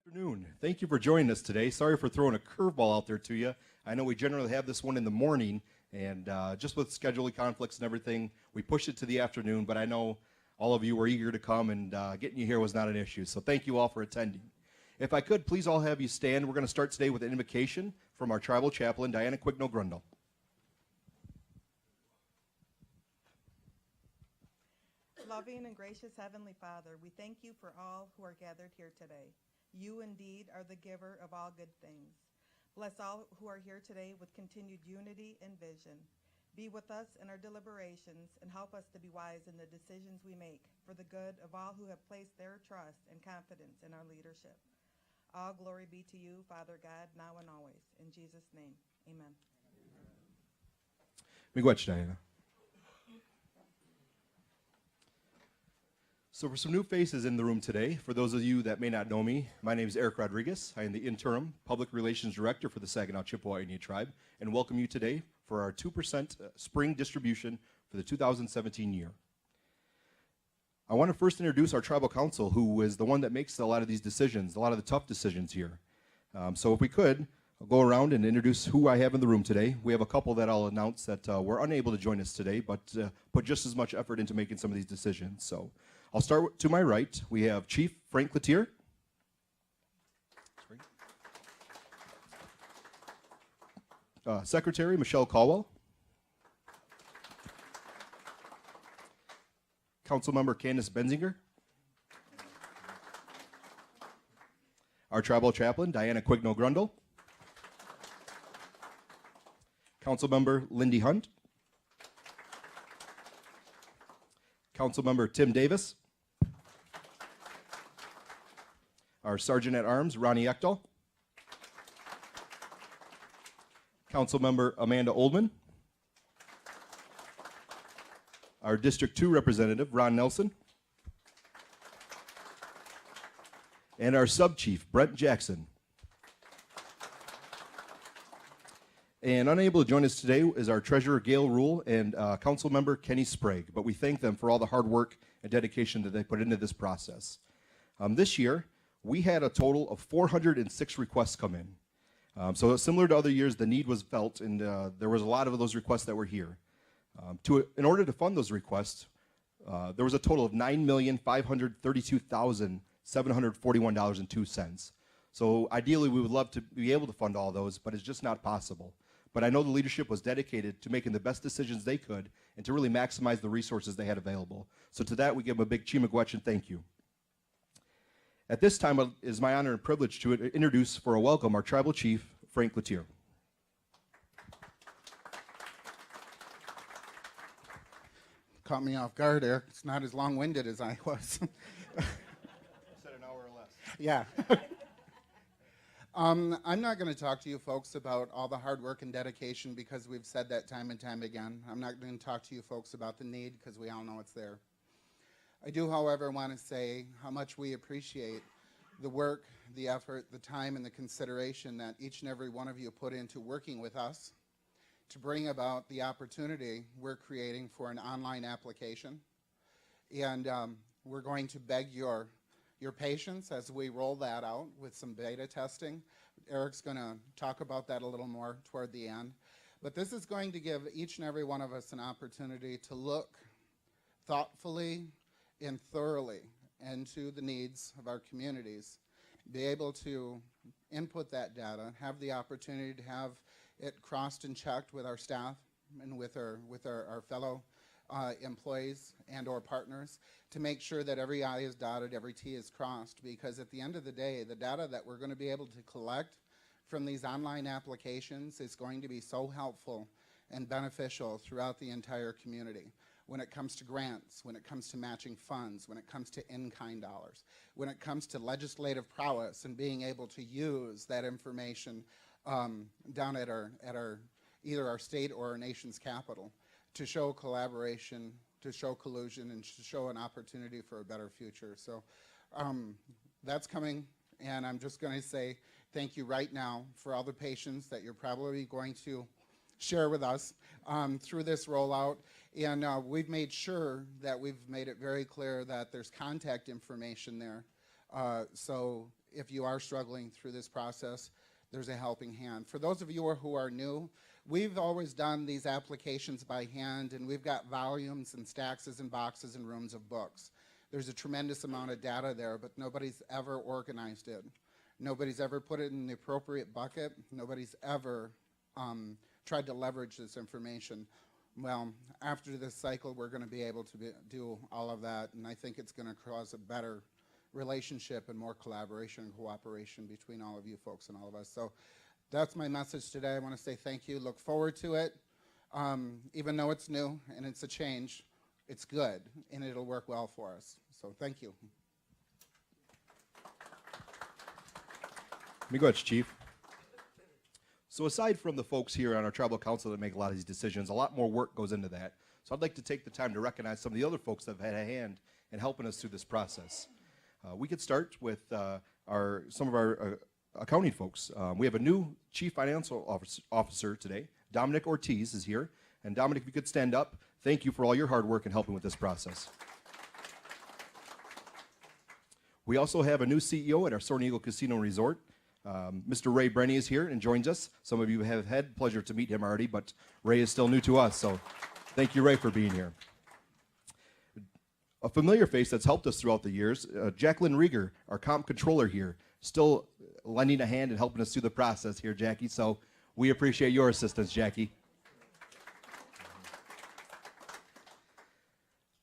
Afternoon. Thank you for joining us today. Sorry for throwing a curveball out there to you. I know we generally have this one in the morning, and just with scheduling conflicts and everything, we pushed it to the afternoon, but I know all of you were eager to come, and getting you here was not an issue, so thank you all for attending. If I could, please all have you stand. We're going to start today with an invocation from our tribal chaplain, Diana Quignall-Grundle. Loving and gracious Heavenly Father, we thank you for all who are gathered here today. You indeed are the giver of all good things. Bless all who are here today with continued unity and vision. Be with us in our deliberations and help us to be wise in the decisions we make for the good of all who have placed their trust and confidence in our leadership. All glory be to you, Father God, now and always. In Jesus' name, amen. Miigwech, Diana. So for some new faces in the room today, for those of you that may not know me, my name is Eric Rodriguez. I am the Interim Public Relations Director for the Saginaw Chippewa Indian Tribe, and welcome you today for our 2% spring distribution for the 2017 year. I want to first introduce our tribal council, who is the one that makes a lot of these decisions, a lot of the tough decisions here. So if we could, I'll go around and introduce who I have in the room today. We have a couple that I'll announce that were unable to join us today, but put just as much effort into making some of these decisions. So I'll start to my right. We have Chief Frank Latier. Secretary Michelle Caldwell. Councilmember Candace Benzinger. Our tribal chaplain, Diana Quignall-Grundle. Councilmember Lindy Hunt. Councilmember Tim Davis. Our Sergeant at Arms, Ronnie Ekdahl. Councilmember Amanda Oldman. Our District 2 Representative, Ron Nelson. And our Sub-Chief, Brent Jackson. And unable to join us today is our Treasurer, Gail Rule, and Councilmember Kenny Sprague. But we thank them for all the hard work and dedication that they put into this process. This year, we had a total of 406 requests come in. So similar to other years, the need was felt, and there was a lot of those requests that were here. In order to fund those requests, there was a total of $9,532,741.02. So ideally, we would love to be able to fund all those, but it's just not possible. But I know the leadership was dedicated to making the best decisions they could and to really maximize the resources they had available. So to that, we give them a big Chi-miigwech and thank you. At this time, it is my honor and privilege to introduce for a welcome our tribal chief, Frank Latier. Caught me off guard, Eric. It's not as long-winded as I was. You said an hour or less. Yeah. I'm not going to talk to you folks about all the hard work and dedication because we've said that time and time again. I'm not going to talk to you folks about the need because we all know it's there. I do, however, want to say how much we appreciate the work, the effort, the time, and the consideration that each and every one of you put into working with us to bring about the opportunity we're creating for an online application. And we're going to beg your patience as we roll that out with some beta testing. Eric's going to talk about that a little more toward the end. But this is going to give each and every one of us an opportunity to look thoughtfully and thoroughly into the needs of our communities, be able to input that data, have the opportunity to have it crossed and checked with our staff and with our fellow employees and or partners to make sure that every I is dotted, every T is crossed, because at the end of the day, the data that we're going to be able to collect from these online applications is going to be so helpful and beneficial throughout the entire community. When it comes to grants, when it comes to matching funds, when it comes to in-kind dollars, when it comes to legislative prowess and being able to use that information down at either our state or our nation's capital to show collaboration, to show collusion, and to show an opportunity for a better future. So that's coming, and I'm just going to say thank you right now for all the patience that you're probably going to share with us through this rollout. And we've made sure that we've made it very clear that there's contact information there. So if you are struggling through this process, there's a helping hand. For those of you who are new, we've always done these applications by hand, and we've got volumes and stacks and boxes and rooms of books. There's a tremendous amount of data there, but nobody's ever organized it. Nobody's ever put it in the appropriate bucket. Nobody's ever tried to leverage this information. Well, after this cycle, we're going to be able to do all of that, and I think it's going to cause a better relationship and more collaboration and cooperation between all of you folks and all of us. So that's my message today. I want to say thank you. Look forward to it. Even though it's new and it's a change, it's good, and it'll work well for us. So thank you. Let me go ahead, Chief. So aside from the folks here on our tribal council that make a lot of these decisions, a lot more work goes into that. So I'd like to take the time to recognize some of the other folks that have had a hand in helping us through this process. We could start with some of our accounting folks. We have a new Chief Financial Officer today. Dominic Ortiz is here. And Dominic, if you could stand up, thank you for all your hard work in helping with this process. We also have a new CEO at our Soaring Eagle Casino Resort. Mr. Ray Brenny is here and joins us. Some of you have had pleasure to meet him already, but Ray is still new to us, so thank you, Ray, for being here. A familiar face that's helped us throughout the years, Jacqueline Rieger, our comp controller here, still lending a hand and helping us through the process here, Jackie, so we appreciate your assistance, Jackie.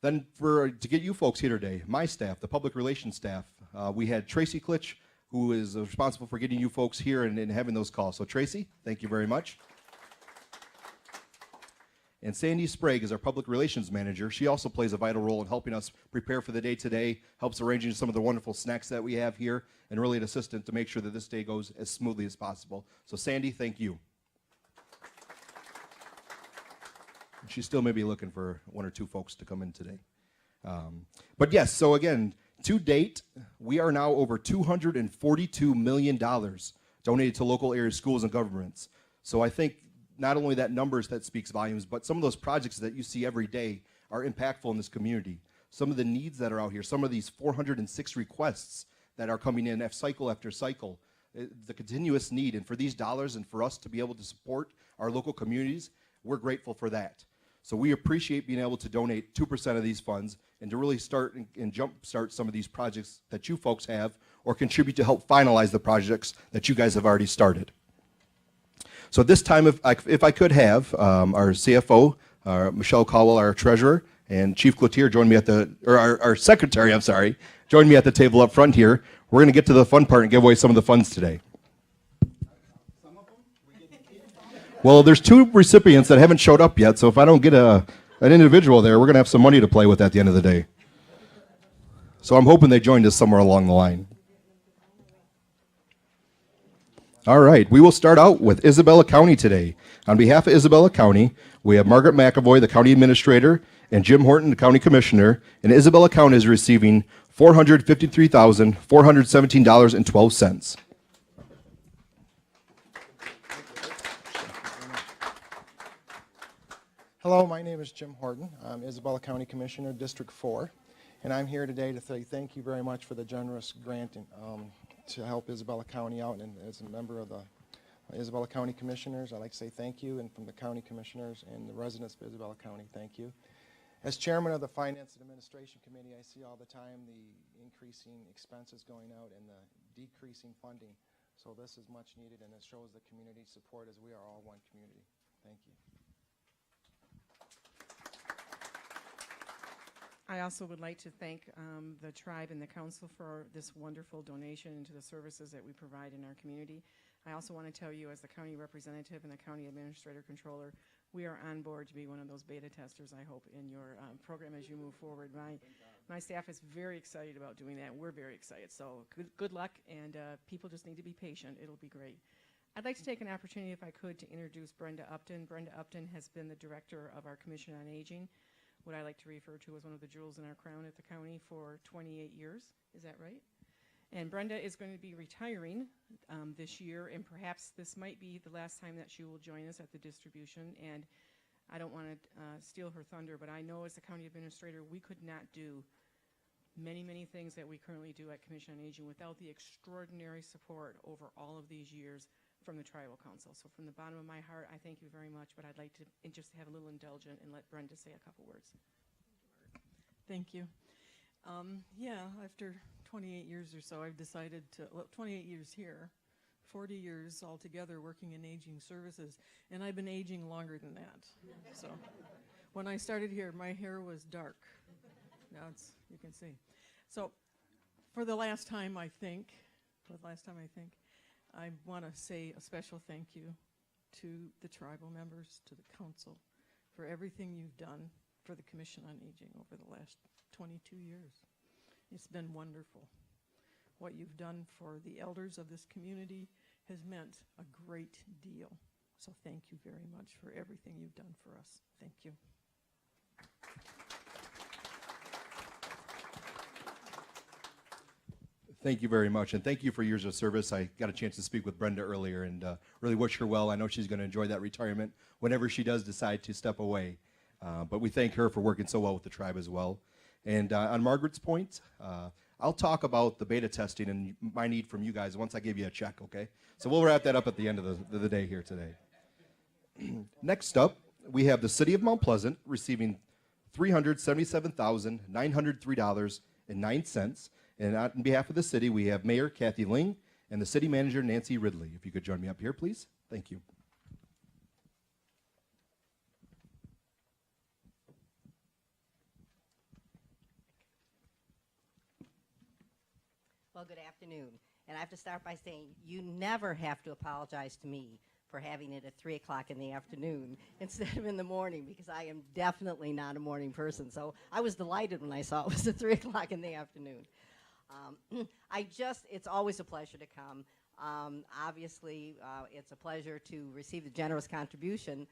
Then to get you folks here today, my staff, the public relations staff, we had Tracy Klitsch, who is responsible for getting you folks here and having those calls. So Tracy, thank you very much. And Sandy Sprague is our public relations manager. She also plays a vital role in helping us prepare for the day today, helps arranging some of the wonderful snacks that we have here, and really an assistant to make sure that this day goes as smoothly as possible. So Sandy, thank you. She still may be looking for one or two folks to come in today. But yes, so again, to date, we are now over $242 million donated to local area schools and governments. So I think not only that numbers that speaks volumes, but some of those projects that you see every day are impactful in this community. Some of the needs that are out here, some of these 406 requests that are coming in cycle after cycle, the continuous need, and for these dollars and for us to be able to support our local communities, we're grateful for that. So we appreciate being able to donate 2% of these funds and to really start and jumpstart some of these projects that you folks have or contribute to help finalize the projects that you guys have already started. So at this time, if I could have our CFO, Michelle Caldwell, our treasurer, and Chief Cloutier join me at our secretary, I'm sorry, join me at the table up front here. We're going to get to the fun part and give away some of the funds today. Well, there's two recipients that haven't showed up yet, so if I don't get an individual there, we're going to have some money to play with at the end of the day. So I'm hoping they joined us somewhere along the line. All right, we will start out with Isabella County today. On behalf of Isabella County, we have Margaret McAvoy, the county administrator, and Jim Horton, the county commissioner, and Isabella County is receiving $453,417.12. Hello, my name is Jim Horton. I'm Isabella County Commissioner, District 4, and I'm here today to say thank you very much for the generous grant to help Isabella County out. And as a member of the Isabella County Commissioners, I'd like to say thank you, and from the county commissioners and the residents of Isabella County, thank you. As chairman of the Finance and Administration Committee, I see all the time the increasing expenses going out and the decreasing funding. So this is much needed, and it shows the community support as we are all one community. Thank you. I also would like to thank the tribe and the council for this wonderful donation into the services that we provide in our community. I also want to tell you, as the county representative and the county administrator controller, we are on board to be one of those beta testers, I hope, in your program as you move forward. My staff is very excited about doing that. We're very excited. So good luck, and people just need to be patient. It'll be great. I'd like to take an opportunity, if I could, to introduce Brenda Upton. Brenda Upton has been the director of our Commission on Aging, what I like to refer to as one of the jewels in our crown at the county, for 28 years. Is that right? And Brenda is going to be retiring this year, and perhaps this might be the last time that she will join us at the distribution. And I don't want to steal her thunder, but I know as the county administrator, we could not do many, many things that we currently do at Commission on Aging without the extraordinary support over all of these years from the Tribal Council. So from the bottom of my heart, I thank you very much, but I'd like to just have a little indulgent and let Brenda say a couple words. Thank you. Yeah, after 28 years or so, I've decided to, well, 28 years here, 40 years altogether working in aging services, and I've been aging longer than that. So when I started here, my hair was dark. Now it's, you can see. So for the last time, I want to say a special thank you to the tribal members, to the council, for everything you've done for the Commission on Aging over the last 22 years. It's been wonderful. What you've done for the elders of this community has meant a great deal. So thank you very much for everything you've done for us. Thank you. Thank you very much, and thank you for years of service. I got a chance to speak with Brenda earlier and really wish her well. I know she's going to enjoy that retirement whenever she does decide to step away. But we thank her for working so well with the tribe as well. And on Margaret's point, I'll talk about the beta testing and my need from you guys once I give you a check, okay? So we'll wrap that up at the end of the day here today. Next up, we have the City of Mount Pleasant receiving $377,903.09. And on behalf of the city, we have Mayor Kathy Ling and the City Manager Nancy Ridley. If you could join me up here, please. Thank you. Well, good afternoon. And I have to start by saying you never have to apologize to me for having it at 3 o'clock in the afternoon instead of in the morning, because I am definitely not a morning person. So I was delighted when I saw it was at 3 o'clock in the afternoon. It's always a pleasure to come. Obviously, it's a pleasure to receive the generous contribution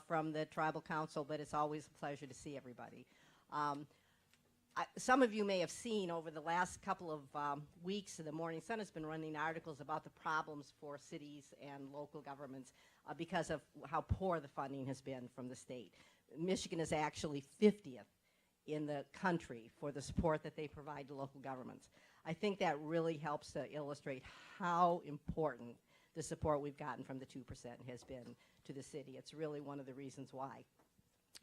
from the Tribal Council, but it's always a pleasure to see everybody. Some of you may have seen over the last couple of weeks, the Morning Sun has been running articles about the problems for cities and local governments because of how poor the funding has been from the state. Michigan is actually 50th in the country for the support that they provide to local governments. I think that really helps to illustrate how important the support we've gotten from the 2% has been to the city. It's really one of the reasons why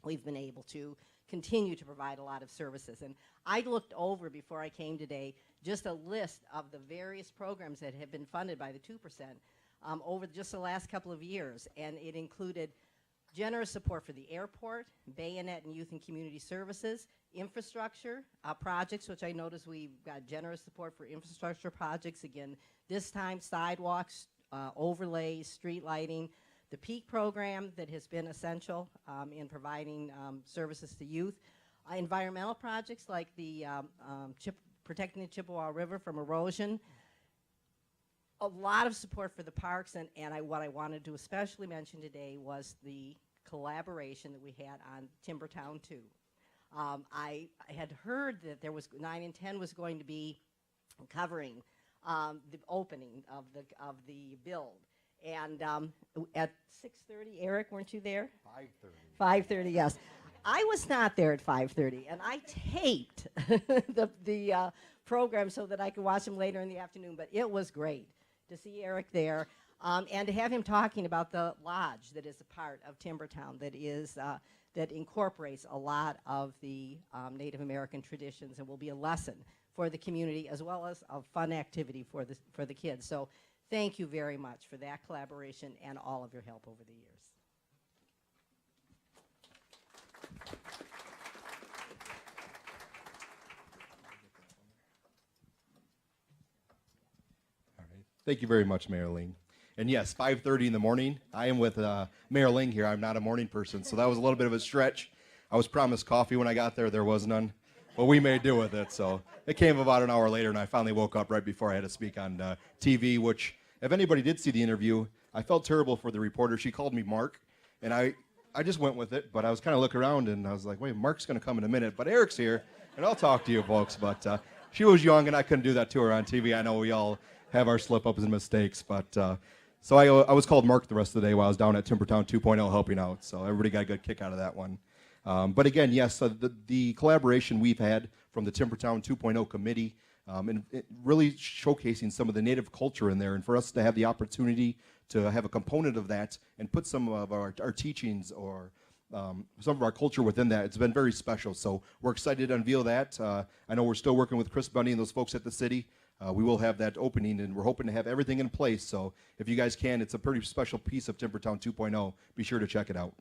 we've been able to continue to provide a lot of services. And I looked over before I came today just a list of the various programs that have been funded by the 2% over just the last couple of years, and it included generous support for the airport, Bayonet and Youth and Community Services, infrastructure projects, which I noticed we've got generous support for infrastructure projects. Again, this time sidewalks, overlays, street lighting, the PEAK program that has been essential in providing services to youth, environmental projects like the protecting the Chippewa River from erosion, a lot of support for the parks, and what I wanted to especially mention today was the collaboration that we had on Timbertown 2. I had heard that there was 9 and 10 was going to be covering the opening of the build, and at 6:30, Eric, weren't you there? 5:30. 5:30, yes. I was not there at 5:30, and I taped the program so that I could watch them later in the afternoon. But it was great to see Eric there, and to have him talking about the lodge that is a part of Timbertown that incorporates a lot of the Native American traditions and will be a lesson for the community as well as a fun activity for the kids. So thank you very much for that collaboration and all of your help over the years. All right. Thank you very much, Mayor Ling. And yes, 5:30 in the morning. I am with Mayor Ling here. I'm not a morning person, so that was a little bit of a stretch. I was promised coffee when I got there. There was none. But we made do with it. So it came about an hour later, and I finally woke up right before I had to speak on TV, which, if anybody did see the interview, I felt terrible for the reporter. She called me Mark, and I just went with it. But I was kind of looking around, and I was like, wait, Mark's going to come in a minute. But Eric's here, and I'll talk to you folks. But she was young, and I couldn't do that to her on TV. I know we all have our slip-ups and mistakes. But so I was called Mark the rest of the day while I was down at Timbertown 2.0 helping out. So everybody got a good kick out of that one. But again, yes, the collaboration we've had from the Timbertown 2.0 committee, and it really showcasing some of the native culture in there, and for us to have the opportunity to have a component of that and put some of our teachings or some of our culture within that, it's been very special. So we're excited to unveil that. I know we're still working with Chris Bundy and those folks at the city. We will have that opening, and we're hoping to have everything in place. So if you guys can, it's a pretty special piece of Timbertown 2.0. Be sure to check it out.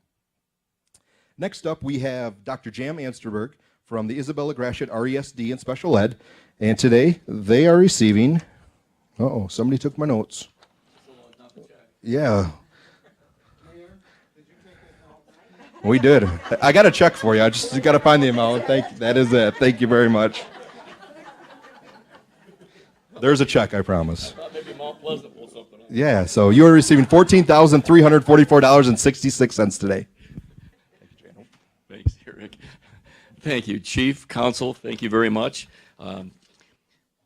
Next up, we have Dr. Jam Amsterberg from the Isabella Gratiot RESD and Special Ed. And today, they are receiving, somebody took my notes. Yeah. We did. I got a check for you. I just got to find the amount. Thank you. That is it. Thank you very much. There's a check, I promise. Maybe Mount Pleasant will something. Yeah, so you are receiving $14,344.66 today. Thanks, Eric. Thank you, Chief, Council. Thank you very much.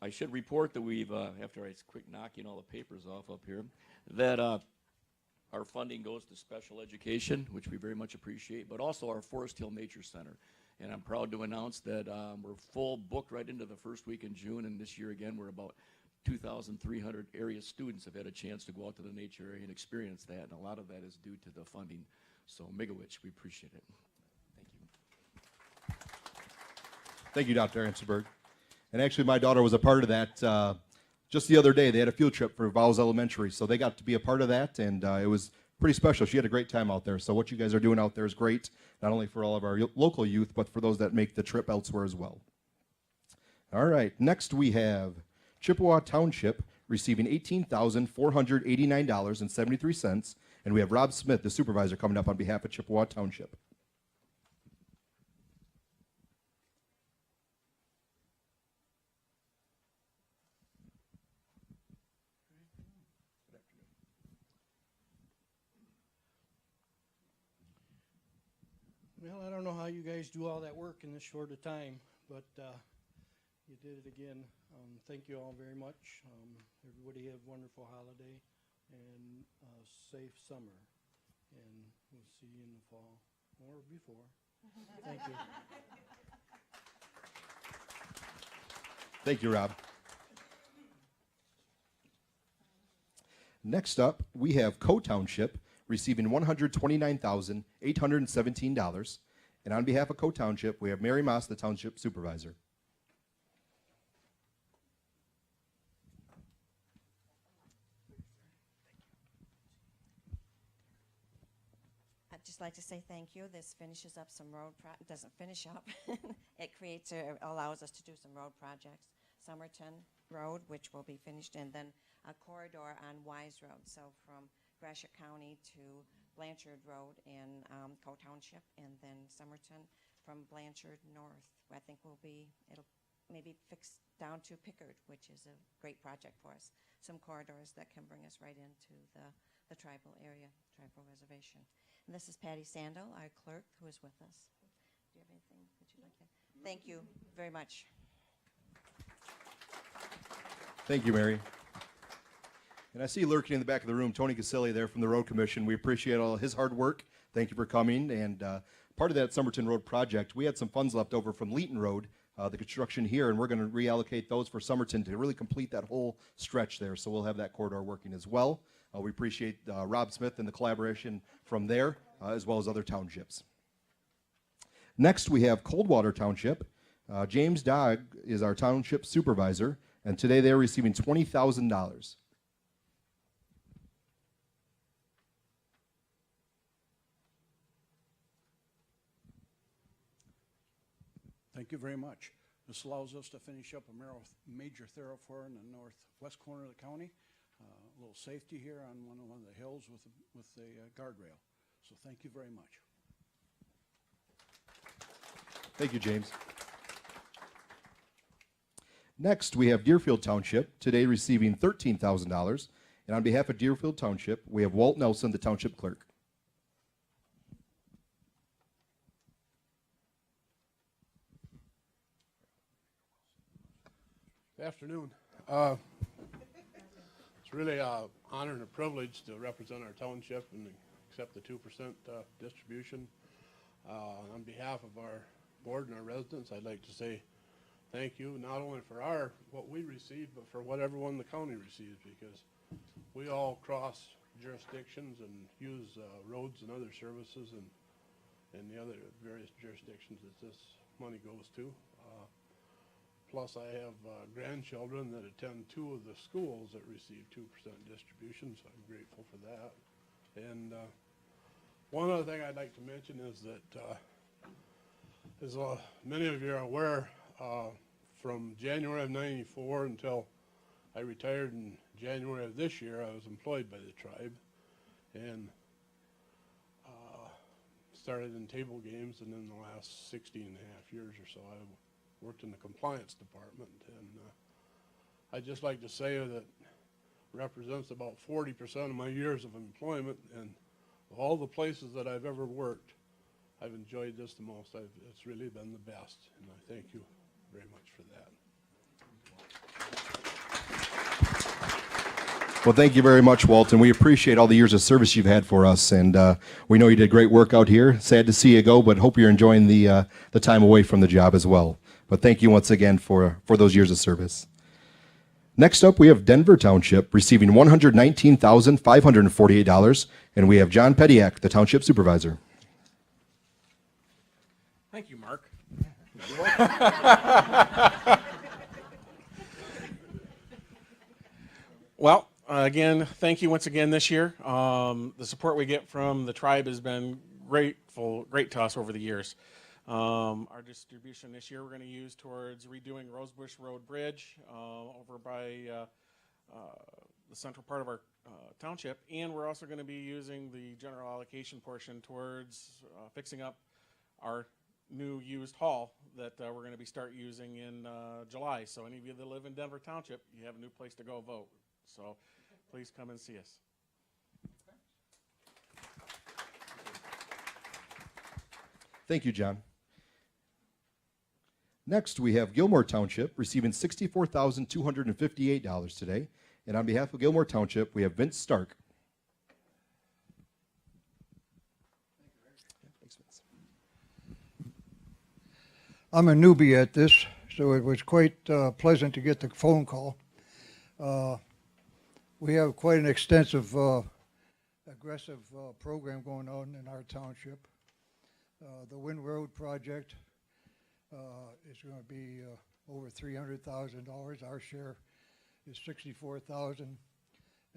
I should report that we've, after I quick knocking all the papers off up here, that our funding goes to special education, which we very much appreciate, but also our Forest Hill Nature Center. And I'm proud to announce that we're full booked right into the first week in June, and this year again we're about 2,300 area students have had a chance to go out to the nature area and experience that, and a lot of that is due to the funding. So Megawitch, we appreciate it. Thank you. Thank you, Dr. Amsterberg. And actually, my daughter was a part of that just the other day. They had a field trip for Vowles Elementary, so they got to be a part of that, and it was pretty special. She had a great time out there. So what you guys are doing out there is great, not only for all of our local youth, but for those that make the trip elsewhere as well. All right, next we have Chippewa Township receiving $18,489.73, and we have Rob Smith, the supervisor, coming up on behalf of Chippewa Township. Well, I don't know how you guys do all that work in this short a time, but you did it again. Thank you all very much. Everybody have a wonderful holiday and a safe summer. And we'll see you in the fall or before. Thank you. Thank you, Rob. Next up, we have Co-Township receiving $129,817. And on behalf of Co-Township, we have Mary Moss, the Township Supervisor. I'd just like to say thank you. This finishes up some road doesn't finish up. It allows us to do some road projects. Somerton Road, which will be finished, and then a corridor on Wise Road. So from Gratiot County to Blanchard Road in Co-Township, and then Somerton from Blanchard north. I think it'll maybe fix down to Pickard, which is a great project for us. Some corridors that can bring us right into the tribal area, tribal reservation. And this is Patty Sandel, our clerk, who is with us. Do you have anything that you'd like to? Thank you very much. Thank you, Mary. And I see lurking in the back of the room, Tony Casilli there from the Road Commission. We appreciate all his hard work. Thank you for coming. And part of that Somerton Road project, we had some funds left over from Leeton Road, the construction here, and we're going to reallocate those for Somerton to really complete that whole stretch there. So we'll have that corridor working as well. We appreciate Rob Smith and the collaboration from there, as well as other townships. Next, we have Coldwater Township. James Dogg is our township supervisor, and today they're receiving $20,000. Thank you very much. This allows us to finish up a major thoroughfare in the northwest corner of the county. A little safety here on one of the hills with the guardrail. So thank you very much. Thank you, James. Next, we have Deerfield Township, today receiving $13,000. And on behalf of Deerfield Township, we have Walt Nelson, the Township Clerk. Good afternoon. It's really an honor and a privilege to represent our township and accept the 2% distribution. On behalf of our board and our residents, I'd like to say thank you, not only for what we receive, but for what everyone in the county receives, because we all cross jurisdictions and use roads and other services and the other various jurisdictions that this money goes to. Plus, I have grandchildren that attend 2 of the schools that receive 2% distribution, so I'm grateful for that. And one other thing I'd like to mention is that, as many of you are aware, from January of '94 until I retired in January of this year, I was employed by the tribe, and started in table games, and in the last 16 and a half years or so, I worked in the compliance department. And I'd just like to say that represents about 40% of my years of employment, and of all the places that I've ever worked, I've enjoyed this the most. It's really been the best, and I thank you very much for that. Well, thank you very much, Walton. We appreciate all the years of service you've had for us, and we know you did great work out here. Sad to see you go, but hope you're enjoying the time away from the job as well. But thank you once again for those years of service. Next up, we have Denver Township receiving $119,548, and we have John Pediak, the Township Supervisor. Thank you, Mark. Well, again, thank you once again this year. The support we get from the tribe has been great to us over the years. Our distribution this year we're going to use towards redoing Rosebush Road Bridge over by the central part of our township, and we're also going to be using the general allocation portion towards fixing up our new used hall that we're going to be start using in July. So any of you that live in Denver Township, you have a new place to go vote. So please come and see us. Thank you, John. Next, we have Gilmore Township receiving $64,258 today. And on behalf of Gilmore Township, we have Vince Stark. Thanks, Vince. I'm a newbie at this, so it was quite pleasant to get the phone call. We have quite an extensive, aggressive program going on in our township. The Wind Road project is going to be over $300,000. Our share is $64,000.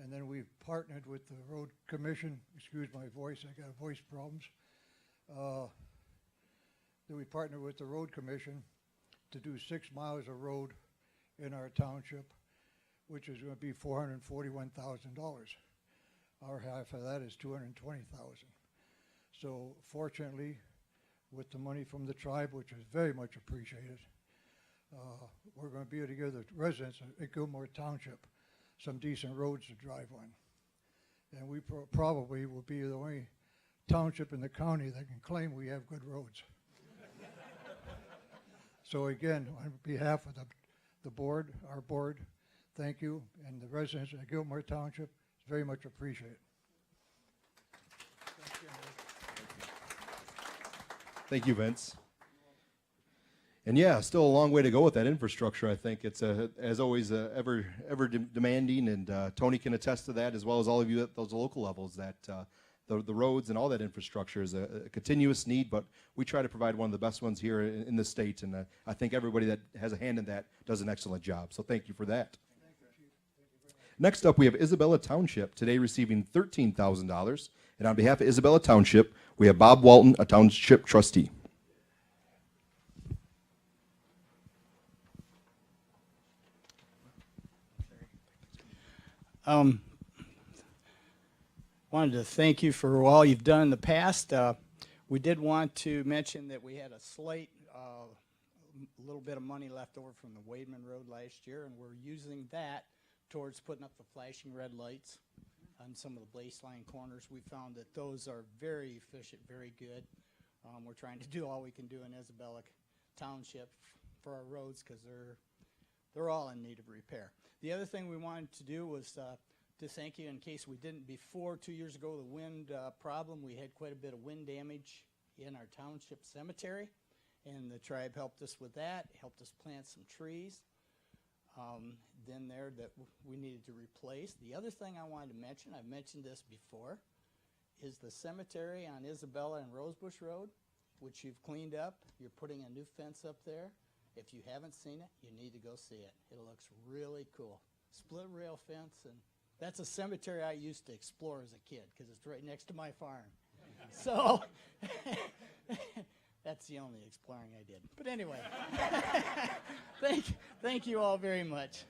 And then we've partnered with the Road Commission. Excuse my voice, I got voice problems. Then we partnered with the Road Commission to do 6 miles of road in our township, which is going to be $441,000. Our half of that is $220,000. So fortunately, with the money from the tribe, which is very much appreciated, we're going to be able to give the residents at Gilmore Township some decent roads to drive on. And we probably will be the only township in the county that can claim we have good roads. So again, on behalf of the board, our board, thank you, and the residents of Gilmore Township, it's very much appreciated. Thank you, Vince. And yeah, still a long way to go with that infrastructure. I think it's, as always, ever demanding, and Tony can attest to that, as well as all of you at those local levels, that the roads and all that infrastructure is a continuous need, but we try to provide one of the best ones here in the state, and I think everybody that has a hand in that does an excellent job. So thank you for that. Next up, we have Isabella Township, today receiving $13,000. And on behalf of Isabella Township, we have Bob Walton, a township trustee. Wanted to thank you for all you've done in the past. We did want to mention that we had a slight little bit of money left over from the Wademan Road last year, and we're using that towards putting up the flashing red lights on some of the baseline corners. We found that those are very efficient, very good. We're trying to do all we can do in Isabella Township for our roads, because they're all in need of repair. The other thing we wanted to do was to thank you, in case we didn't before. 2 years ago, the wind problem, we had quite a bit of wind damage in our township cemetery, and the tribe helped us with that, helped us plant some trees. Then there that we needed to replace. The other thing I wanted to mention, I've mentioned this before, is the cemetery on Isabella and Rosebush Road, which you've cleaned up. You're putting a new fence up there. If you haven't seen it, you need to go see it. It looks really cool. Split rail fence, and that's a cemetery I used to explore as a kid because it's right next to my farm. So that's the only exploring I did. But anyway, thank you all very much.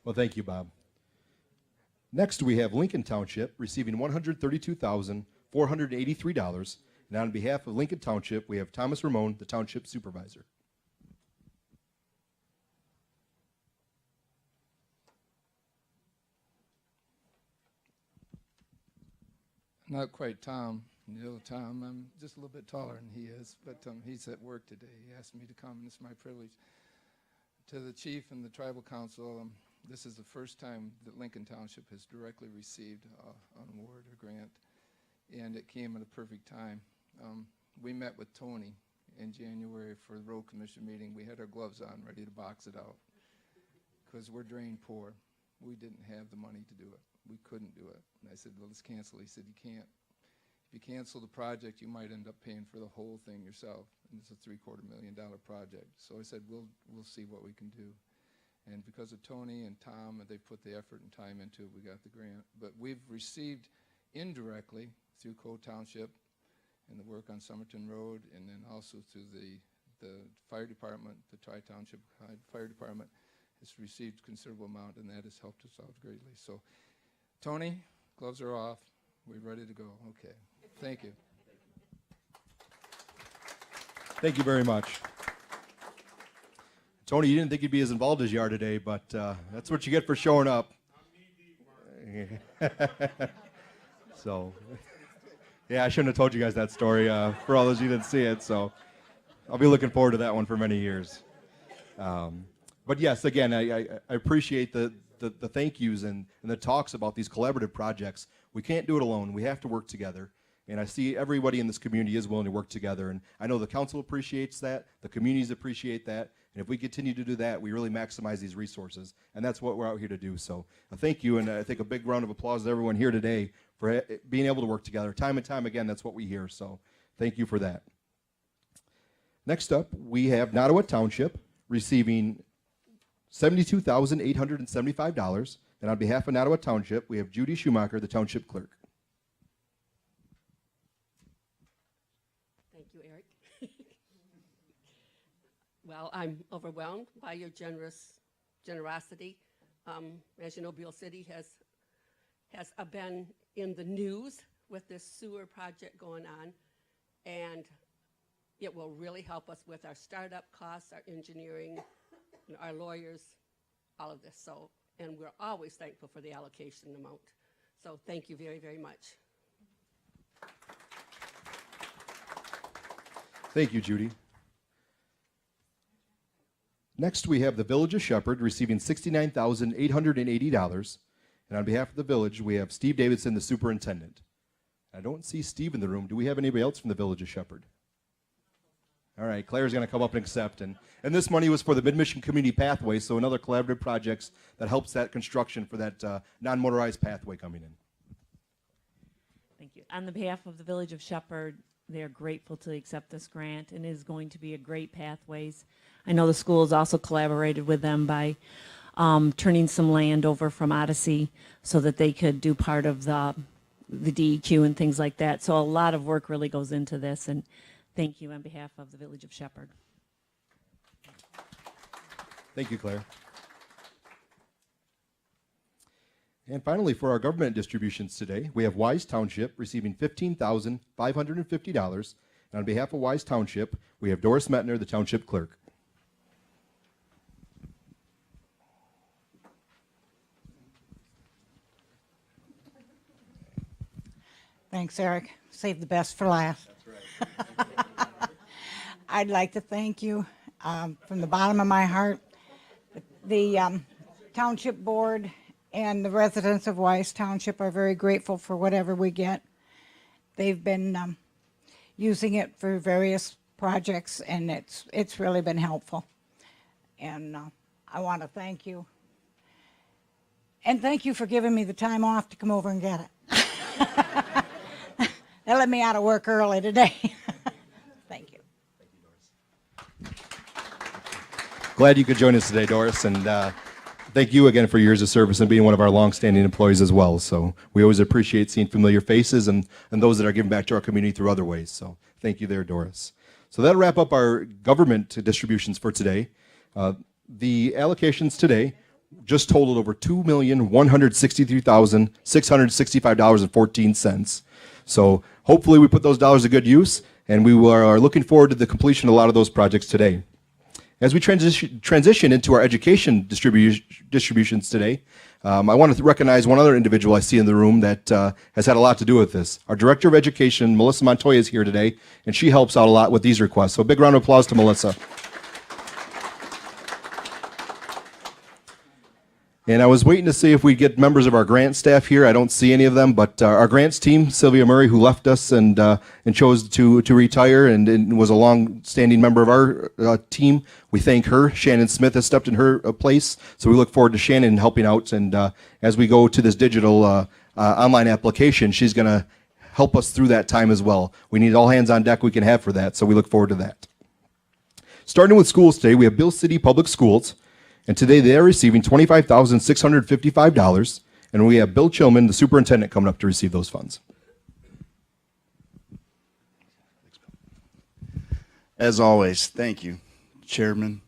Well, thank you, Bob. Next, we have Lincoln Township receiving $132,483. And on behalf of Lincoln Township, we have Thomas Ramon, the Township Supervisor. Not quite Tom, Tom. I'm just a little bit taller than he is, but he's at work today. He asked me to come, and it's my privilege. To the chief and the tribal council, this is the first time that Lincoln Township has directly received an award or grant, and it came at a perfect time. We met with Tony in January for the road commission meeting. We had our gloves on, ready to box it out, because we're drain poor. We didn't have the money to do it. We couldn't do it. And I said, well, let's cancel. He said, you can't. If you cancel the project, you might end up paying for the whole thing yourself. And it's a $750,000 project. So I said, we'll see what we can do. And because of Tony and Tom, and they put the effort and time into it, we got the grant. But we've received indirectly through Coe Township and the work on Somerton Road, and then also through the fire department, the Tri-Township Fire Department has received a considerable amount, and that has helped us out greatly. So, Tony, gloves are off. We're ready to go. Okay. Thank you. Thank you very much. Tony, you didn't think you'd be as involved as you are today, but that's what you get for showing up. So, yeah, I shouldn't have told you guys that story for all those who didn't see it, so I'll be looking forward to that one for many years. But yes, again, I appreciate the thank yous and the talks about these collaborative projects. We can't do it alone. We have to work together. And I see everybody in this community is willing to work together. And I know the council appreciates that. The communities appreciate that. And if we continue to do that, we really maximize these resources. And that's what we're out here to do. So thank you. And I think a big round of applause to everyone here today for being able to work together. Time and time again, that's what we hear. So thank you for that. Next up, we have Nottawa Township receiving $72,875. And on behalf of Nottawa Township, we have Judy Schumacher, the Township Clerk. Thank you, Eric. Well, I'm overwhelmed by your generosity. As you know, Beal City has been in the news with this sewer project going on, and it will really help us with our startup costs, our engineering, our lawyers, all of this. So, and we're always thankful for the allocation amount. So thank you very, very much. Thank you, Judy. Next, we have the Village of Shepherd receiving $69,880. And on behalf of the village, we have Steve Davidson, the superintendent. I don't see Steve in the room. Do we have anybody else from the Village of Shepherd? All right, Claire's going to come up and accept. And this money was for the Mid-Mission Community Pathway, so another collaborative projects that helps that construction for that non-motorized pathway coming in. Thank you. On the behalf of the Village of Shepherd, they are grateful to accept this grant, and it is going to be a great pathways. I know the school has also collaborated with them by turning some land over from Odyssey so that they could do part of the DEQ and things like that. So a lot of work really goes into this, and thank you on behalf of the Village of Shepherd. Thank you, Claire. And finally, for our government distributions today, we have Wise Township receiving $15,550. And on behalf of Wise Township, we have Doris Metner, the Township Clerk. Thanks, Eric. Save the best for last. That's right. I'd like to thank you from the bottom of my heart, the Township Board and the residents of Wise Township are very grateful for whatever we get. They've been using it for various projects, and it's really been helpful. And I want to thank you. And thank you for giving me the time off to come over and get it. They let me out of work early today. Thank you. Glad you could join us today, Doris, and thank you again for your years of service and being one of our longstanding employees as well. So we always appreciate seeing familiar faces and those that are giving back to our community through other ways. So thank you there, Doris. So that'll wrap up our government distributions for today. The allocations today just totaled over $2,163,665.14. So hopefully we put those dollars to good use, and we are looking forward to the completion of a lot of those projects today. As we transition into our education distributions today, I want to recognize one other individual I see in the room that has had a lot to do with this. Our Director of Education, Melissa Montoya, is here today, and she helps out a lot with these requests. So a big round of applause to Melissa. And I was waiting to see if we'd get members of our grant staff here. I don't see any of them, but our grants team, Sylvia Murray, who left us and chose to retire and was a long-standing member of our team, we thank her. Shannon Smith has stepped in her place, so we look forward to Shannon helping out. And as we go to this digital online application, she's going to help us through that time as well. We need all hands on deck we can have for that, so we look forward to that. Starting with schools today, we have Beal City Public Schools. And today they are receiving $25,655, and we have Bill Chilman, the superintendent, coming up to receive those funds. As always, thank you, Chairman,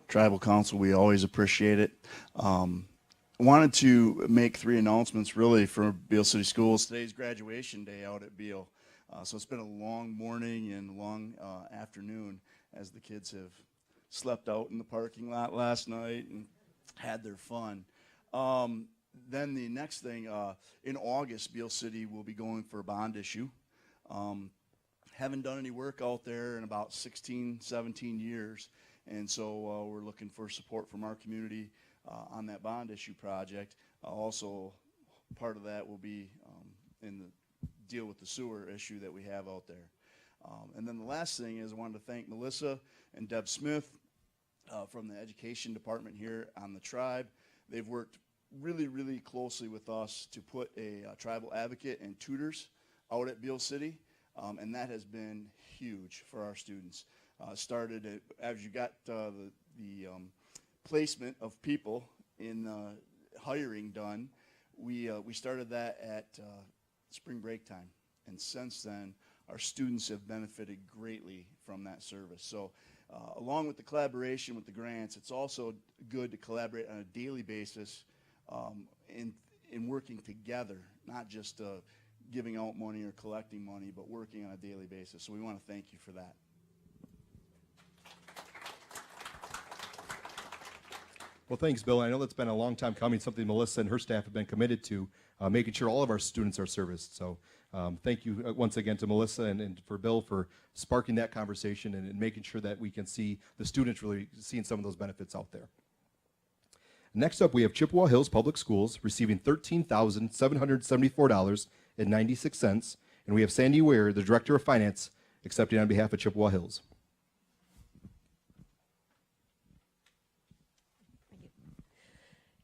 Tribal Council. We always appreciate it. I wanted to make 3 announcements really for Beal City Schools. Today's graduation day out at Beal. So it's been a long morning and long afternoon as the kids have slept out in the parking lot last night and had their fun. Then the next thing, in August, Beal City will be going for a bond issue. Haven't done any work out there in about 16, 17 years, and so we're looking for support from our community on that bond issue project. Also, part of that will be in the deal with the sewer issue that we have out there. And then the last thing is I wanted to thank Melissa and Deb Smith from the education department here on the tribe. They've worked really, really closely with us to put a tribal advocate and tutors out at Beal City, and that has been huge for our students. Started as you got the placement of people in hiring done, we started that at spring break time, and since then our students have benefited greatly from that service. So along with the collaboration with the grants, it's also good to collaborate on a daily basis in working together, not just giving out money or collecting money, but working on a daily basis. So we want to thank you for that. Well, thanks, Bill. I know that's been a long time coming, something Melissa and her staff have been committed to, making sure all of our students are serviced. So thank you once again to Melissa and for Bill for sparking that conversation and making sure that we can see the students really seeing some of those benefits out there. Next up, we have Chippewa Hills Public Schools receiving $13,774.96, and we have Sandy Ware, the Director of Finance, accepting on behalf of Chippewa Hills.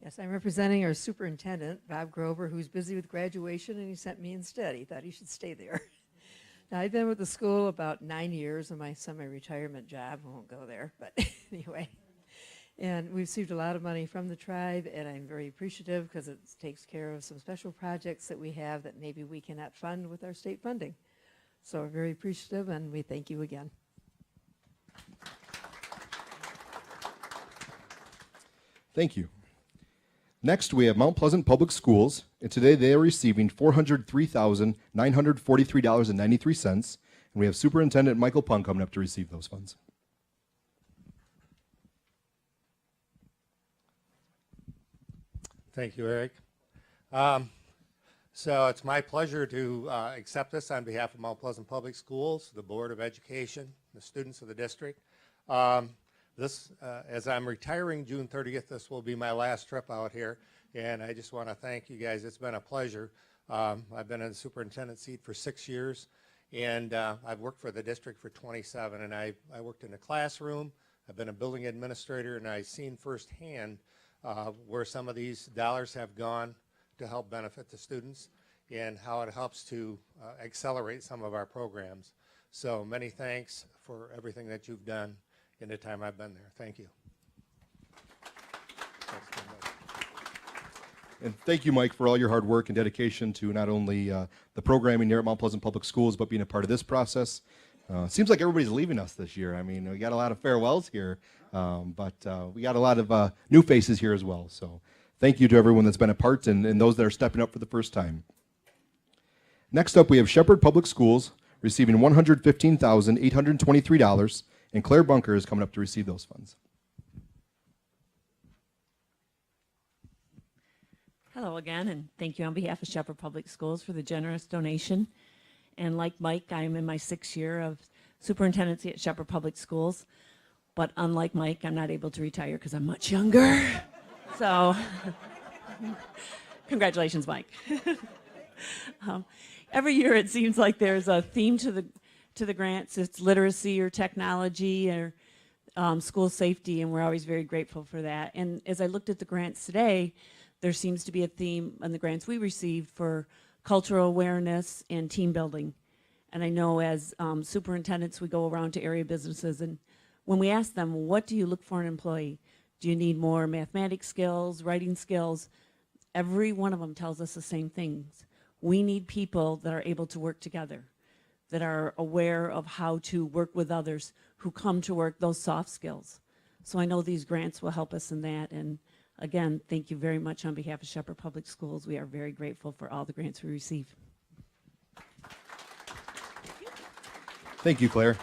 Yes, I'm representing our superintendent, Bob Grover, who's busy with graduation, and he sent me instead. He thought he should stay there. Now, I've been with the school about 9 years in my semi-retirement job. I won't go there, but anyway. And we've received a lot of money from the tribe, and I'm very appreciative because it takes care of some special projects that we have that maybe we cannot fund with our state funding. So we're very appreciative, and we thank you again. Thank you. Next, we have Mount Pleasant Public Schools, and today they are receiving $403,943.93, and we have Superintendent Michael Pung coming up to receive those funds. Thank you, Eric. So it's my pleasure to accept this on behalf of Mount Pleasant Public Schools, the Board of Education, the students of the district. As I'm retiring June 30th, this will be my last trip out here. And I just want to thank you guys. It's been a pleasure. I've been in the superintendent seat for 6 years, and I've worked for the district for 27, and I worked in the classroom. I've been a building administrator, and I've seen firsthand where some of these dollars have gone to help benefit the students and how it helps to accelerate some of our programs. So many thanks for everything that you've done in the time I've been there. Thank you. And thank you, Mike, for all your hard work and dedication to not only the programming here at Mount Pleasant Public Schools, but being a part of this process. Seems like everybody's leaving us this year. I mean, we got a lot of farewells here, but we got a lot of new faces here as well. So thank you to everyone that's been a part and those that are stepping up for the first time. Next up, we have Shepherd Public Schools receiving $115,823, and Claire Bunker is coming up to receive those funds. Hello again, and thank you on behalf of Shepherd Public Schools for the generous donation. And like Mike, I am in my 6th year of superintendency at Shepherd Public Schools. But unlike Mike, I'm not able to retire because I'm much younger. So congratulations, Mike. Every year it seems like there's a theme to the grants. It's literacy or technology or school safety, and we're always very grateful for that. And as I looked at the grants today, there seems to be a theme in the grants we received for cultural awareness and team building. And I know as superintendents, we go around to area businesses, and when we ask them, what do you look for in an employee? Do you need more mathematics skills, writing skills? Every one of them tells us the same things. We need people that are able to work together, that are aware of how to work with others, who come to work, those soft skills. So I know these grants will help us in that. And again, thank you very much on behalf of Shepherd Public Schools. We are very grateful for all the grants we receive. Thank you, Claire.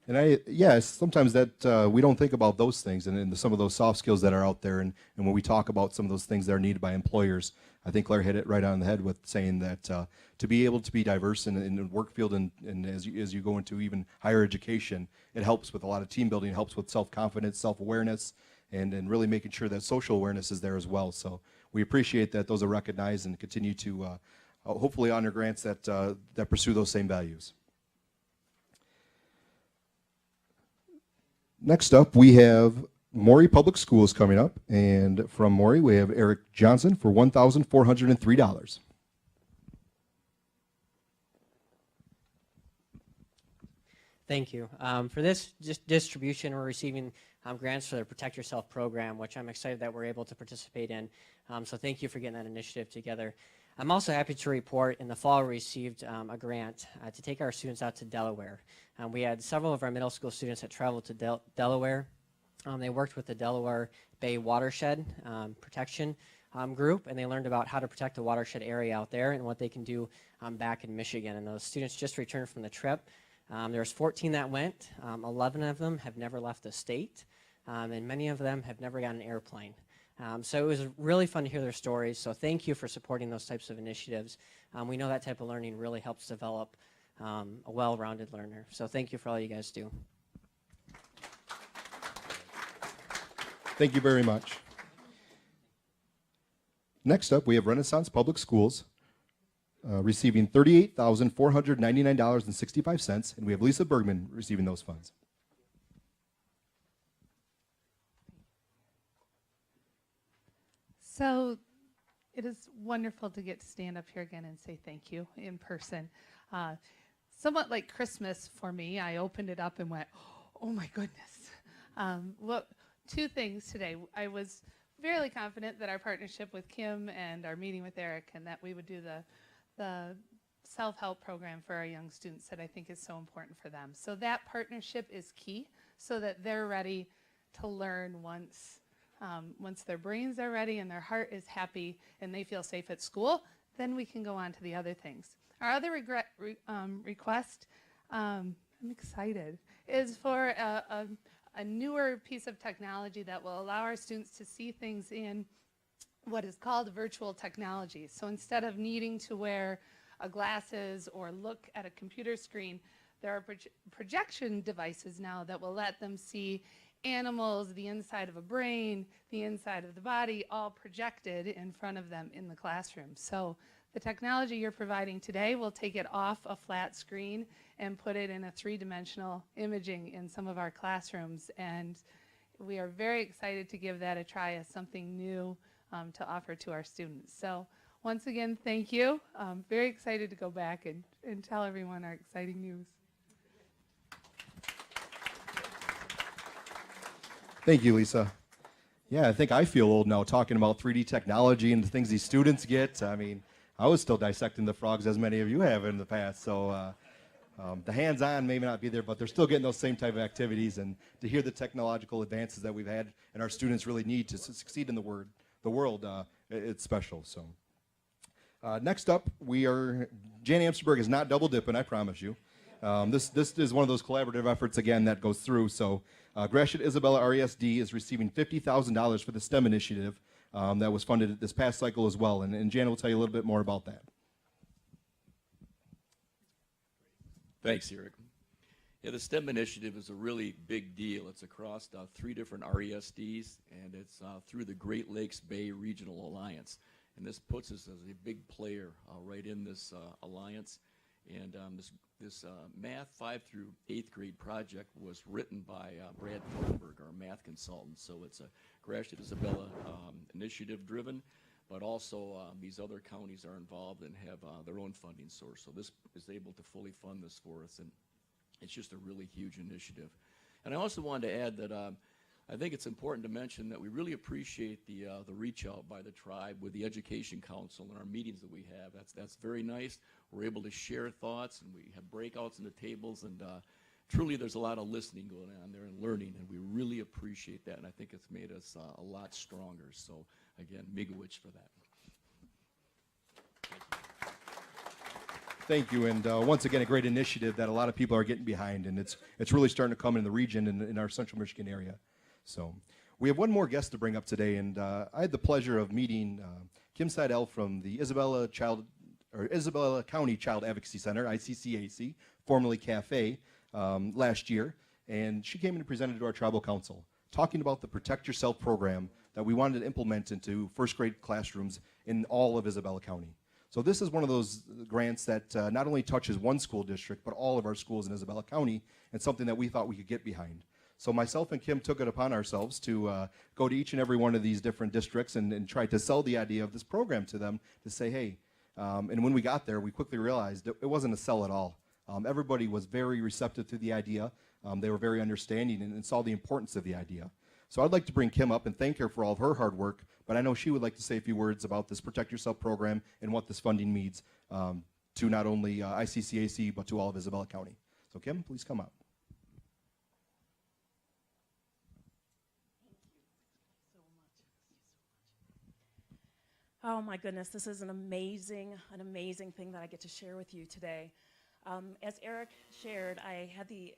And yes, sometimes that we don't think about those things and some of those soft skills that are out there. And when we talk about some of those things that are needed by employers, I think Claire hit it right on the head with saying that to be able to be diverse in the work field and as you go into even higher education, it helps with a lot of team building, it helps with self-confidence, self-awareness, and really making sure that social awareness is there as well. So we appreciate that those are recognized and continue to hopefully honor grants that pursue those same values. Next up, we have Morey Public Schools coming up, and from Morey, we have Eric Johnson for $1,403. Thank you. For this distribution, we're receiving grants for the Protect Yourself program, which I'm excited that we're able to participate in. So thank you for getting that initiative together. I'm also happy to report in the fall we received a grant to take our students out to Delaware. We had several of our middle school students that traveled to Delaware. They worked with the Delaware Bay Watershed Protection group, and they learned about how to protect the watershed area out there and what they can do back in Michigan. And those students just returned from the trip. There's 14 that went. 11 of them have never left the state, and many of them have never gotten an airplane. So it was really fun to hear their stories. So thank you for supporting those types of initiatives. We know that type of learning really helps develop a well-rounded learner. So thank you for all you guys do. Thank you very much. Next up, we have Renaissance Public Schools receiving $38,499.65, and we have Lisa Bergman receiving those funds. So it is wonderful to get to stand up here again and say thank you in person. Somewhat like Christmas for me, I opened it up and went, oh my goodness. Well, two things today. I was fairly confident that our partnership with Kim and our meeting with Eric and that we would do the self-help program for our young students that I think is so important for them. So that partnership is key so that they're ready to learn once their brains are ready and their heart is happy and they feel safe at school, then we can go on to the other things. Our other request, I'm excited, is for a newer piece of technology that will allow our students to see things in what is called virtual technology. So instead of needing to wear glasses or look at a computer screen, there are projection devices now that will let them see animals, the inside of a brain, the inside of the body, all projected in front of them in the classroom. So the technology you're providing today will take it off a flat screen and put it in a three-dimensional imaging in some of our classrooms. And we are very excited to give that a try as something new to offer to our students. So once again, thank you. Very excited to go back and tell everyone our exciting news. Thank you, Lisa. Yeah, I think I feel old now talking about 3D technology and the things these students get. I mean, I was still dissecting the frogs as many of you have in the past. So the hands-on may not be there, but they're still getting those same type of activities. And to hear the technological advances that we've had and our students really need to succeed in the world, it's special. So next up, Jan Amsterberg is not double dipping, I promise you. This is one of those collaborative efforts, again, that goes through. So Gratiot Isabella RESD is receiving $50,000 for the STEM initiative that was funded this past cycle as well. And Jan will tell you a little bit more about that. Thanks, Eric. Yeah, the STEM initiative is a really big deal. It's across 3 different RESDs, and it's through the Great Lakes Bay Regional Alliance. And this puts us as a big player right in this alliance. And this math 5 through 8th grade project was written by Brad Thornburg, our math consultant. So it's a Gratiot Isabella initiative driven, but also these other counties are involved and have their own funding source. So this is able to fully fund this for us, and it's just a really huge initiative. And I also wanted to add that I think it's important to mention that we really appreciate the reach out by the tribe with the Education Council and our meetings that we have. That's very nice. We're able to share thoughts, and we have breakouts in the tables, and truly there's a lot of listening going on there and learning, and we really appreciate that, and I think it's made us a lot stronger. So again, miigwech for that. Thank you, and once again, a great initiative that a lot of people are getting behind, and it's really starting to come in the region and in our central Michigan area. So we have one more guest to bring up today, and I had the pleasure of meeting Kim Seidel from the Isabella County Child Advocacy Center, ICCAC, formerly CAFE, last year, and she came in and presented to our tribal council, talking about the Protect Yourself program that we wanted to implement into first grade classrooms in all of Isabella County. So this is one of those grants that not only touches one school district, but all of our schools in Isabella County, and something that we thought we could get behind. So myself and Kim took it upon ourselves to go to each and every one of these different districts and try to sell the idea of this program to them to say, hey, and when we got there, we quickly realized it wasn't a sell at all. Everybody was very receptive to the idea. They were very understanding and saw the importance of the idea. So I'd like to bring Kim up and thank her for all of her hard work, but I know she would like to say a few words about this Protect Yourself program and what this funding means to not only ICCAC, but to all of Isabella County. So Kim, please come up. Oh my goodness, this is an amazing thing that I get to share with you today. As Eric shared, I had the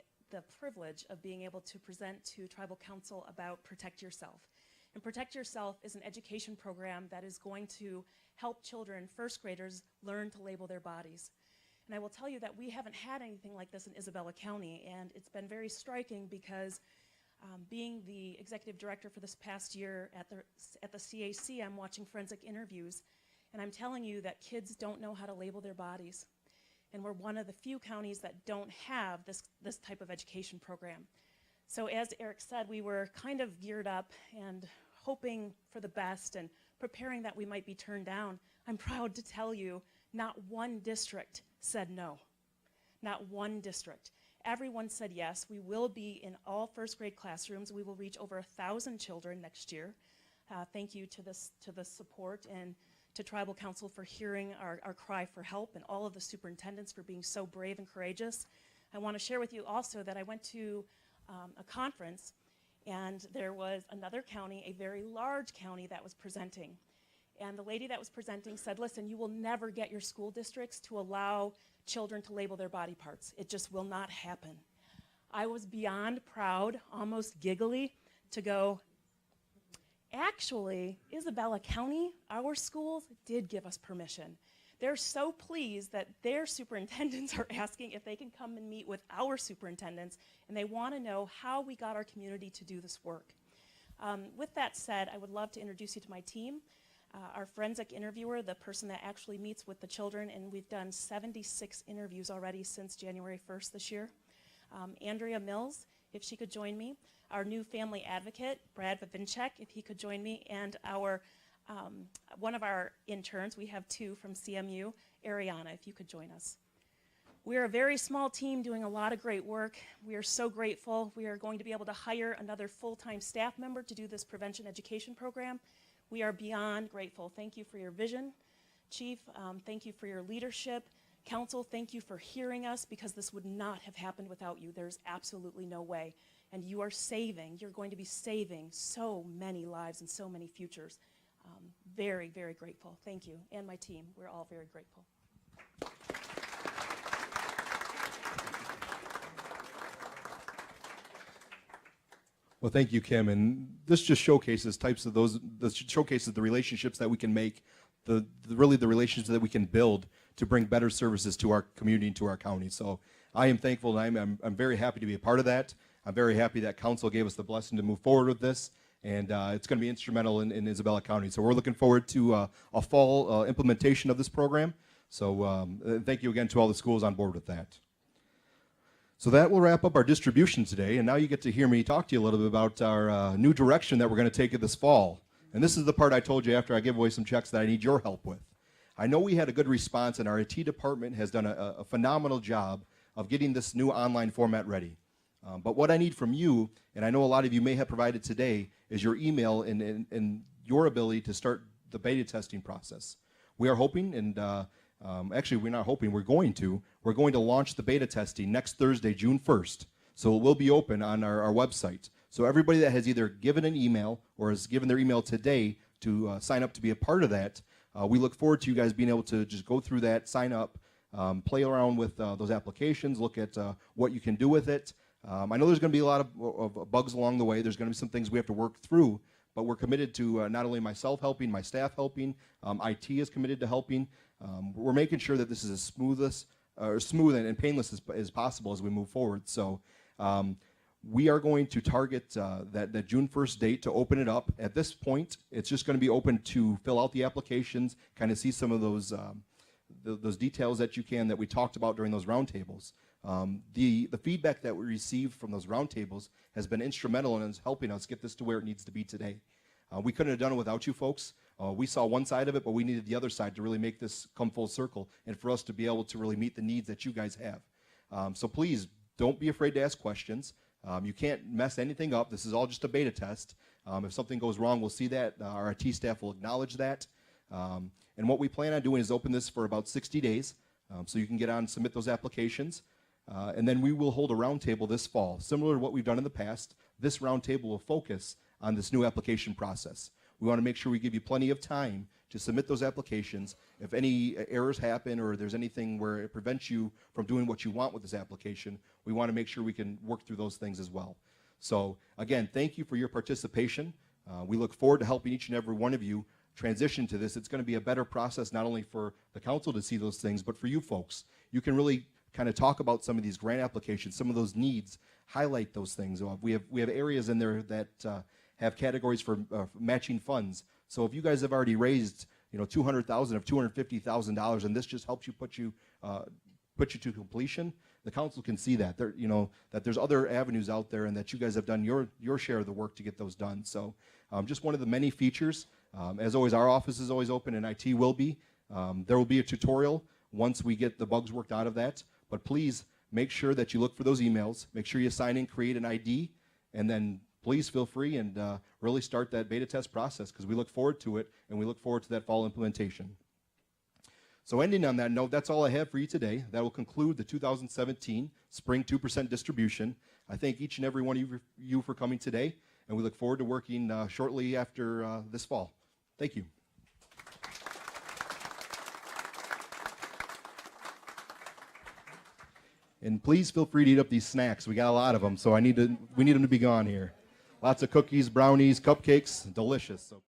privilege of being able to present to Tribal Council about Protect Yourself. And Protect Yourself is an education program that is going to help children, first graders, learn to label their bodies. And I will tell you that we haven't had anything like this in Isabella County, and it's been very striking because being the executive director for this past year at the CAC, I'm watching forensic interviews, and I'm telling you that kids don't know how to label their bodies. And we're one of the few counties that don't have this type of education program. So as Eric said, we were kind of geared up and hoping for the best and preparing that we might be turned down. I'm proud to tell you, not one district said no. Not one district. Everyone said yes. We will be in all first grade classrooms. We will reach over 1,000 children next year. Thank you to the support and to Tribal Council for hearing our cry for help, and all of the superintendents for being so brave and courageous. I want to share with you also that I went to a conference, and there was another county, a very large county, that was presenting. And the lady that was presenting said, listen, you will never get your school districts to allow children to label their body parts. It just will not happen. I was beyond proud, almost giggly, to go, actually, Isabella County, our schools did give us permission. They're so pleased that their superintendents are asking if they can come and meet with our superintendents, and they want to know how we got our community to do this work. With that said, I would love to introduce you to my team. Our forensic interviewer, the person that actually meets with the children, and we've done 76 interviews already since January 1st this year. Andrea Mills, if she could join me. Our new family advocate, Brad Vavinchek, if he could join me, and our one of our interns, we have two from CMU, Ariana, if you could join us. We are a very small team doing a lot of great work. We are so grateful. We are going to be able to hire another full-time staff member to do this prevention education program. We are beyond grateful. Thank you for your vision. Chief, thank you for your leadership. Council, thank you for hearing us, because this would not have happened without you. There's absolutely no way. And you are you're going to be saving so many lives and so many futures. Very, very grateful. Thank you. And my team, we're all very grateful. Well, thank you, Kim. And this just showcases showcases the relationships that we can make, really the relationships that we can build to bring better services to our community and to our county. So I am thankful, and I'm very happy to be a part of that. I'm very happy that council gave us the blessing to move forward with this, and it's going to be instrumental in Isabella County. So we're looking forward to a fall implementation of this program. So thank you again to all the schools on board with that. So that will wrap up our distribution today, and now you get to hear me talk to you a little bit about our new direction that we're going to take it this fall. And this is the part I told you after I give away some checks that I need your help with. I know we had a good response, and our IT department has done a phenomenal job of getting this new online format ready. But what I need from you, and I know a lot of you may have provided today, is your email and your ability to start the beta testing process. We are hoping, and actually we're not hoping, we're going to launch the beta testing next Thursday, June 1st. So it will be open on our website. So everybody that has either given an email or has given their email today to sign up to be a part of that, we look forward to you guys being able to just go through that, sign up, play around with those applications, look at what you can do with it. I know there's going to be a lot of bugs along the way. There's going to be some things we have to work through, but we're committed to not only myself helping, my staff helping, IT is committed to helping. We're making sure that this is as smooth and painless as possible as we move forward. So we are going to target that June 1st date to open it up. At this point, it's just going to be open to fill out the applications, kind of see some of those details that we talked about during those roundtables. The feedback that we received from those roundtables has been instrumental in helping us get this to where it needs to be today. We couldn't have done it without you folks. We saw one side of it, but we needed the other side to really make this come full circle and for us to be able to really meet the needs that you guys have. So please, don't be afraid to ask questions. You can't mess anything up. This is all just a beta test. If something goes wrong, we'll see that. Our IT staff will acknowledge that. And what we plan on doing is open this for about 60 days, so you can get on and submit those applications. And then we will hold a roundtable this fall. Similar to what we've done in the past, this roundtable will focus on this new application process. We want to make sure we give you plenty of time to submit those applications. If any errors happen or there's anything where it prevents you from doing what you want with this application, we want to make sure we can work through those things as well. So again, thank you for your participation. We look forward to helping each and every one of you transition to this. It's going to be a better process not only for the council to see those things, but for you folks. You can really kind of talk about some of these grant applications, some of those needs, highlight those things. We have areas in there that have categories for matching funds. So if you guys have already raised, $200,000 of $250,000, and this just helps you put you to completion, the council can see that that there's other avenues out there, and that you guys have done your share of the work to get those done. So just one of the many features. As always, our office is always open, and IT will be. There will be a tutorial once we get the bugs worked out of that. But please make sure that you look for those emails. Make sure you sign in, create an ID, and then please feel free and really start that beta test process, because we look forward to it, and we look forward to that fall implementation. So ending on that note, that's all I have for you today. That will conclude the 2017 Spring 2% distribution. I thank each and every one of you for coming today, and we look forward to working shortly after this fall. Thank you. And please feel free to eat up these snacks. We got a lot of them, so we need them to be gone here. Lots of cookies, brownies, cupcakes, delicious. So.